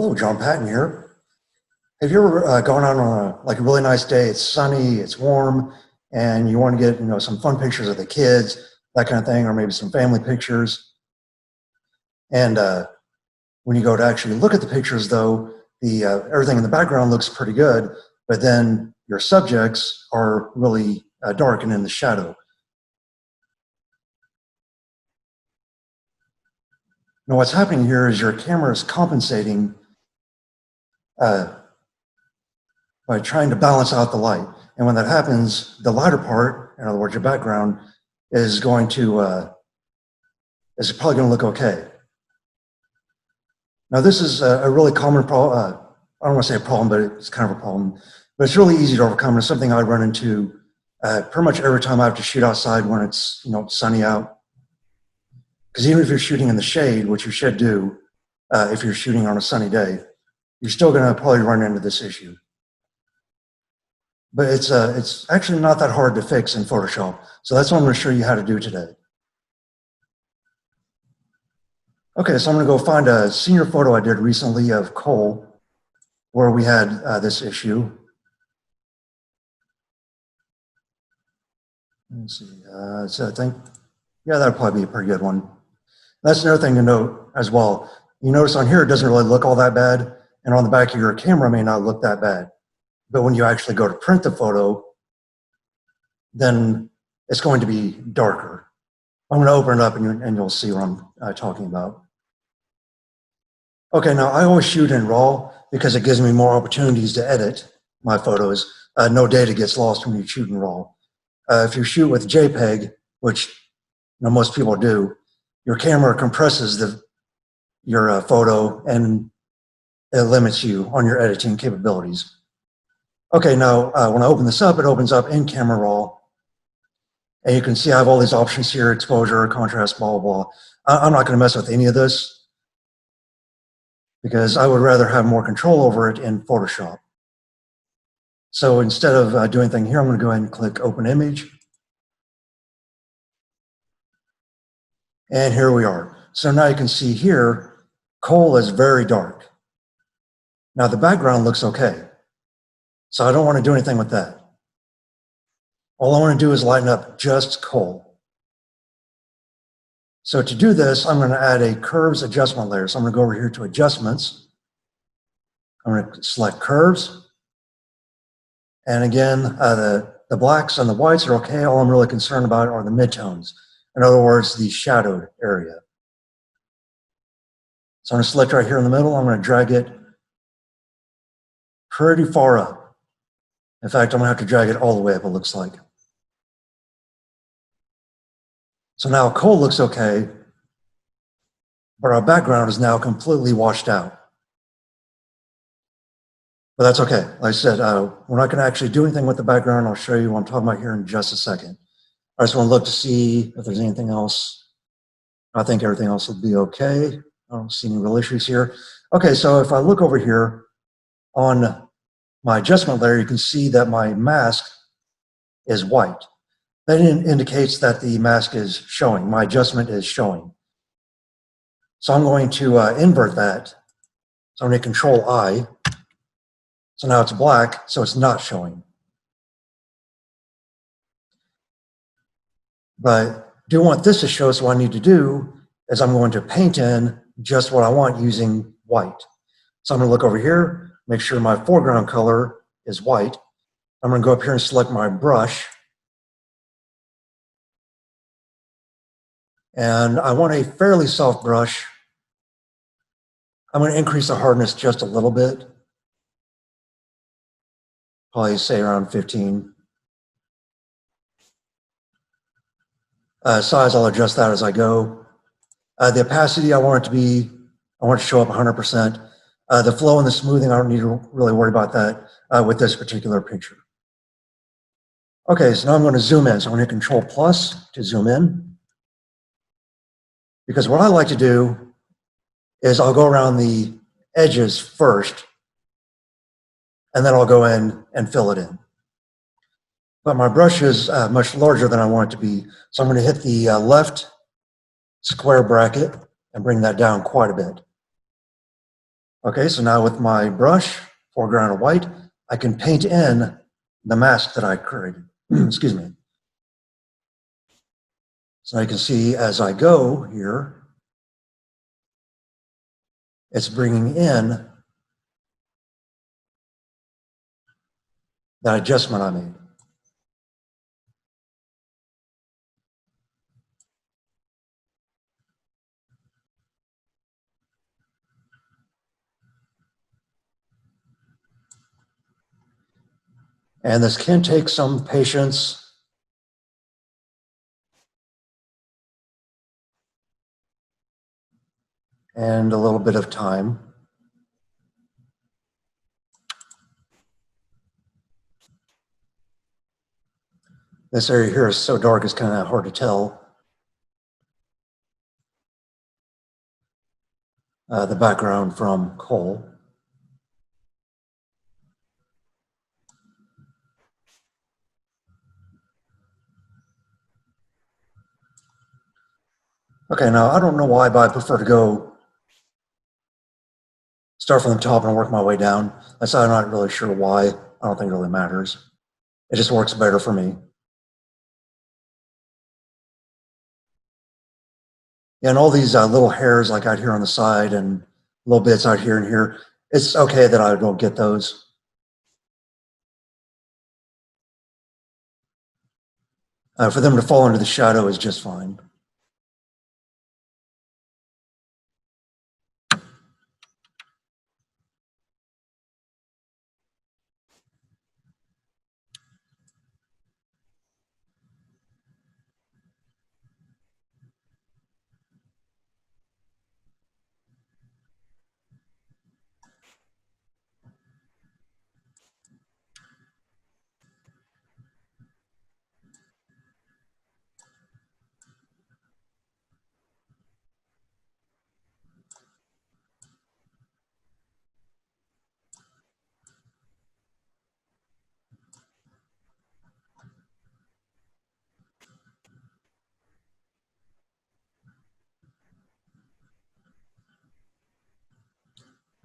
Hello, John Patton here. Have you ever gone out on a really nice day? It's sunny, it's warm, and you want to get some fun pictures of the kids, that kind of thing, or maybe some family pictures. And when you go to actually look at the pictures, though, the everything in the background looks pretty good, but then your subjects are really dark and in the shadow. Now, what's happening here is your camera is compensating uh, by trying to balance out the light. And when that happens, the lighter part, in other words, your background, is going to is probably going to look okay. Now, this is a really common problem. I don't want to say a problem, but it's kind of a problem. But it's really easy to overcome. It's something I run into pretty much every time I have to shoot outside when it's sunny out. Because even if you're shooting in the shade, which you should do if you're shooting on a sunny day, you're still going to probably run into this issue. But it's actually not that hard to fix in Photoshop. So that's what I'm going to show you how to do today. Okay, so I'm going to go find a senior photo I did recently of Cole, where we had this issue. Let's see, so I think, yeah, that'd probably be a pretty good one. That's another thing to note as well. You notice on here, it doesn't really look all that bad, and on the back of your camera may not look that bad. But when you actually go to print the photo, then it's going to be darker. I'm going to open it up and you'll see what I'm talking about. Okay, now I always shoot in RAW because it gives me more opportunities to edit my photos. No data gets lost when you shoot in RAW. If you shoot with JPEG, which most people do, your camera compresses your photo and it limits you on your editing capabilities. Okay, now when I open this up, it opens up in Camera Raw. And you can see I have all these options here, exposure, contrast, blah, blah, blah. I'm not going to mess with any of this because I would rather have more control over it in Photoshop. So instead of doing anything here, I'm going to go ahead and click Open Image. And here we are. So now you can see here, Cole is very dark. Now the background looks okay. So I don't want to do anything with that. All I want to do is lighten up just Cole. So to do this, I'm going to add a curves adjustment layer. So I'm going to go over here to adjustments. I'm going to select curves. And again, the blacks and the whites are okay. All I'm really concerned about are the midtones. In other words, the shadowed area. So I'm going to select right here in the middle. I'm going to drag it pretty far up. In fact, I'm going to have to drag it all the way up, it looks like. So now Cole looks okay, but our background is now completely washed out. But that's okay. Like I said, we're not going to actually do anything with the background. I'll show you what I'm talking about here in just a second. I just want to look to see if there's anything else. I think everything else will be okay. I don't see any real issues here. Okay, so if I look over here on my adjustment layer, you can see that my mask is white. That indicates that the mask is showing. My adjustment is showing. So I'm going to invert that. So I'm going to Control I. So now it's black, so it's not showing. But do want this to show, so what I need to do is I'm going to paint in just what I want using white. So I'm going to look over here, make sure my foreground color is white. I'm going to go up here and select my brush. And I want a fairly soft brush. I'm going to increase the hardness just a little bit. Probably say around 15. Size, I'll adjust that as I go. The opacity, I want it to show up 100%. The flow and the smoothing, I don't need to really worry about that with this particular picture. Okay, so now I'm going to zoom in. So I'm going to hit Control+ to zoom in. Because what I like to do is I'll go around the edges first, and then I'll go in and fill it in. But my brush is much larger than I want it to be. So I'm going to hit the left square bracket and bring that down quite a bit. Okay, so now with my brush, foreground of white, I can paint in the mask that I created. Excuse me. So I can see as I go here, it's bringing in that adjustment I made. And this can take some patience and a little bit of time. This area here is so dark, it's kind of hard to tell the background from coal. Okay, now I don't know why, but I prefer to go start from the top and work my way down. I'm not really sure why. I don't think it really matters. It just works better for me. Yeah, and all these little hairs like out here on the side and little bits out here and here, it's okay that I don't get those. For them to fall into the shadow is just fine.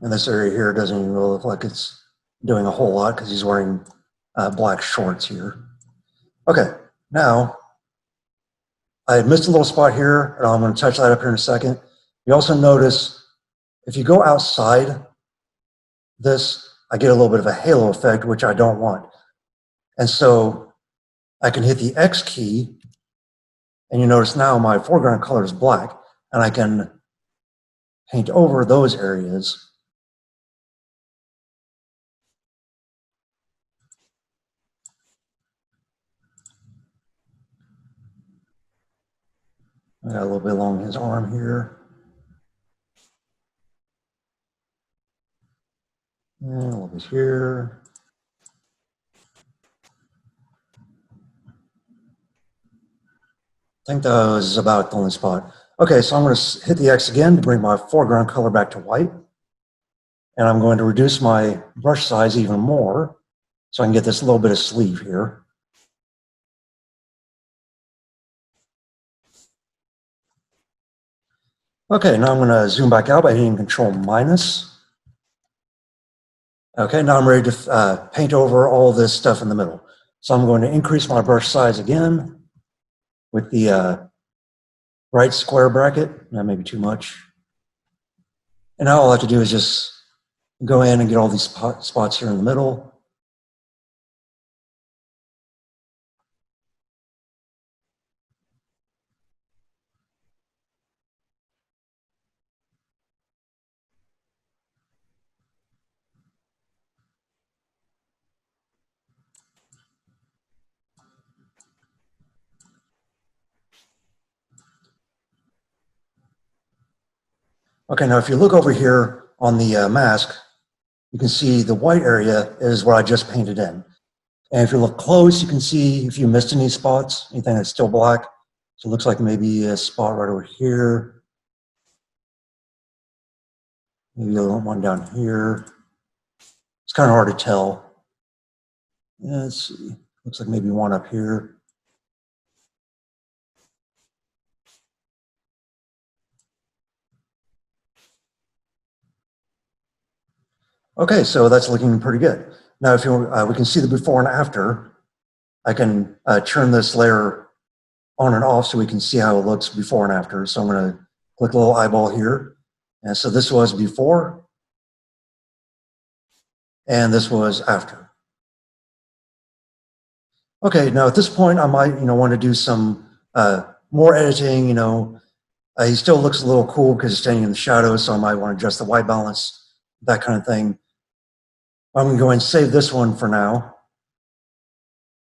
And this area here doesn't even really look like it's doing a whole lot because he's wearing black shorts here. Okay, now I missed a little spot here, and I'm going to touch that up here in a second. You also notice if you go outside this, I get a little bit of a halo effect, which I don't want. And so I can hit the X key, and you notice now my foreground color is black, and I can paint over those areas. I got a little bit along his arm here. And a little bit here. I think that was about the only spot. Okay, so I'm going to hit the X again to bring my foreground color back to white. And I'm going to reduce my brush size even more so I can get this little bit of sleeve here. Okay, now I'm going to zoom back out by hitting Control minus. Okay, now I'm ready to paint over all this stuff in the middle. So I'm going to increase my brush size again with the right square bracket. That may be too much. And now all I have to do is just go in and get all these spots here in the middle. Okay, now if you look over here on the mask, you can see the white area is what I just painted in. And if you look close, you can see if you missed any spots, anything that's still black. So it looks like maybe a spot right over here. Maybe a little one down here. It's kind of hard to tell. Yeah, let's see. Looks like maybe one up here. Okay, so that's looking pretty good. Now, if you we can see the before and after. I can turn this layer on and off so we can see how it looks before and after. So I'm going to click a little eyeball here. And so this was before, and this was after. Okay, now at this point, I might want to do some more editing. He still looks a little cool because he's standing in the shadows, so I might want to adjust the white balance, that kind of thing. I'm going to go and save this one for now.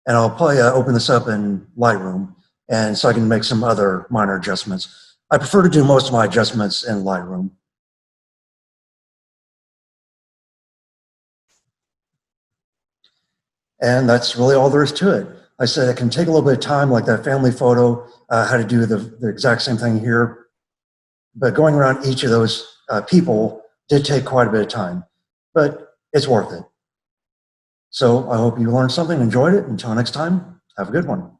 And I'll probably open this up in Lightroom, and so I can make some other minor adjustments. I prefer to do most of my adjustments in Lightroom. And that's really all there is to it. I said it can take a little bit of time, like that family photo, how to do the exact same thing here. But going around each of those people did take quite a bit of time, but it's worth it. So I hope you learned something, enjoyed it. Until next time, have a good one.